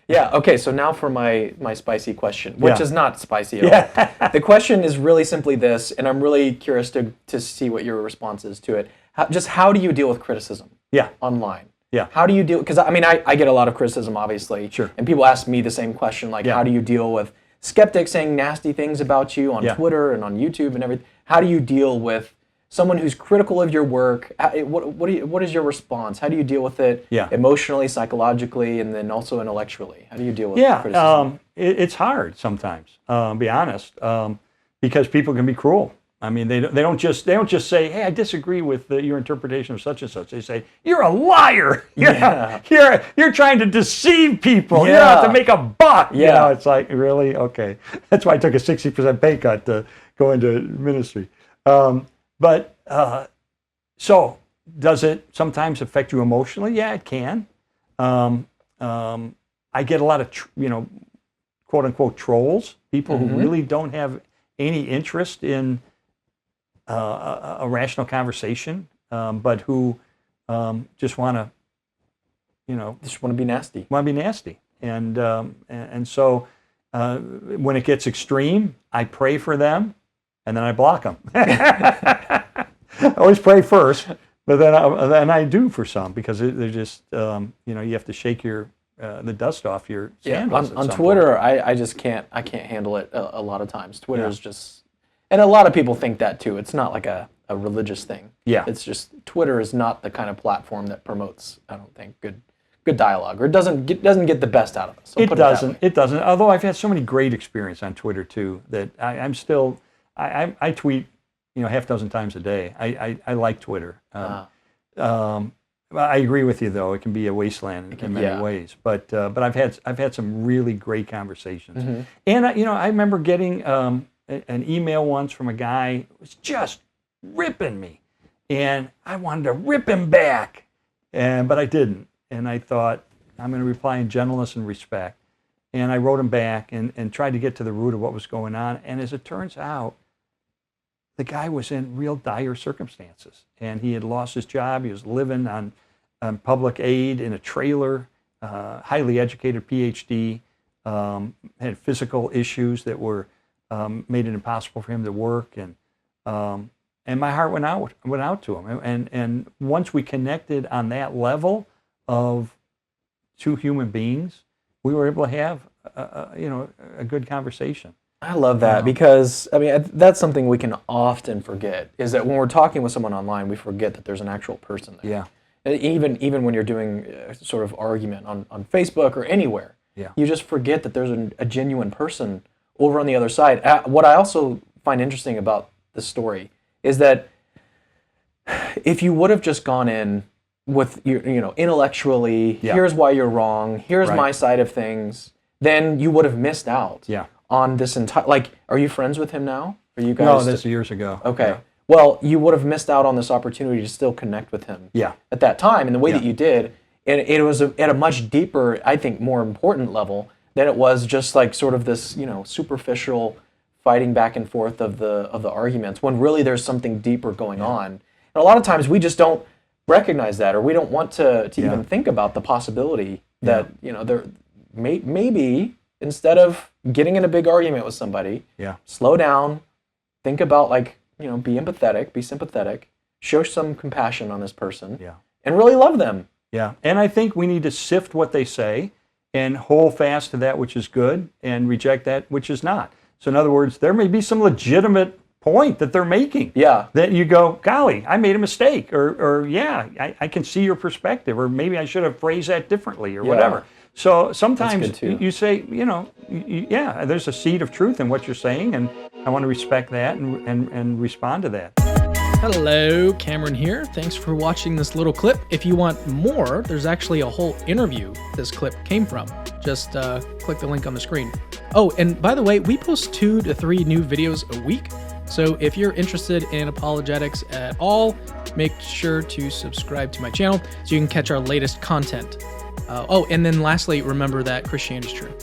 Yeah. Okay. So now for my spicy question, which Yeah. is not spicy at all. The question is really simply this, and I'm really curious to see what your response is to it. How do you deal with criticism? Yeah. Online. Yeah. How do you deal? Because I mean, I get a lot of criticism, obviously. Sure. And people ask me the same question, like, how do you deal with skeptics saying nasty things about you on Twitter and on YouTube and everything? How do you deal with someone who's critical of your work? What is your response? How do you deal with it emotionally, psychologically, and then also intellectually? How do you deal with criticism? It's hard sometimes, be honest, because people can be cruel. I mean, they don't just say, "Hey, I disagree with your interpretation of such and such." They say, "You're a liar. You're trying to deceive people. You have to make a buck." Yeah. You know, it's like, really? Okay. That's why I took a 60% pay cut to go into ministry. So does it sometimes affect you emotionally? Yeah, it can. I get a lot of quote unquote trolls, people who really don't have any interest in a rational conversation, but who just want to, Just want to be nasty. And so when it gets extreme, I pray for them, and then I block them. I always pray first, but then I do for some, because they're just you have to shake the dust off your sandals. On Twitter, I just can't handle it a lot of times. Twitter is just, and a lot of people think that too. It's not like a religious thing. Yeah. It's just Twitter is not the kind of platform that promotes, I don't think, good dialogue, or it doesn't get the best out of us. It doesn't. Although I've had so many great experience on Twitter too, that I'm still I tweet half dozen times a day. I like Twitter. I agree with you, though. It can be a wasteland in many ways. But I've had some really great conversations. And I remember getting an email once from a guy who was just ripping me, and I wanted to rip him back, but I didn't. And I thought, I'm going to reply in gentleness and respect. And I wrote him back and tried to get to the root of what was going on. And as it turns out, the guy was in real dire circumstances, and he had lost his job. He was living on public aid in a trailer, highly educated PhD, had physical issues that were made it impossible for him to work, and my heart went out to him. And once we connected on that level of two human beings, we were able to have a good conversation. I love that, because I mean, that's something we can often forget, is that when we're talking with someone online, we forget that there's an actual person there. Yeah. Even when you're doing sort of argument on Facebook or anywhere, you just forget that there's a genuine person over on the other side. What I also find interesting about this story is that if you would have just gone in with intellectually, here's why you're wrong, here's my side of things, then you would have missed out. Yeah. On this entire, are you friends with him now? Are you guys? No, that's years ago. Okay. Yeah. Well, you would have missed out on this opportunity to still connect with him. Yeah. At that time, in the way that you did, and it was at a much deeper, I think, more important level than it was just like sort of this, superficial fighting back and forth of the arguments, when really there's something deeper going on. And a lot of times we just don't recognize that, or we don't want to even think about the possibility that there maybe, instead of getting in a big argument with somebody, slow down, think about be empathetic, be sympathetic, show some compassion on this person, and really love them. Yeah, and I think we need to sift what they say and hold fast to that which is good and reject that which is not. So in other words, there may be some legitimate point that they're making. Yeah. That you go, golly, I made a mistake, or I can see your perspective, or maybe I should have phrased that differently, or whatever. So sometimes you say, there's a seed of truth in what you're saying, and I want to respect that and respond to that. Hello, Cameron here. Thanks for watching this little clip. If you want more, there's actually a whole interview this clip came from. Just click the link on the screen. Oh, and by the way, we post 2 to 3 new videos a week. So if you're interested in apologetics at all, make sure to subscribe to my channel so you can catch our latest content. And then lastly, remember that Christianity is true.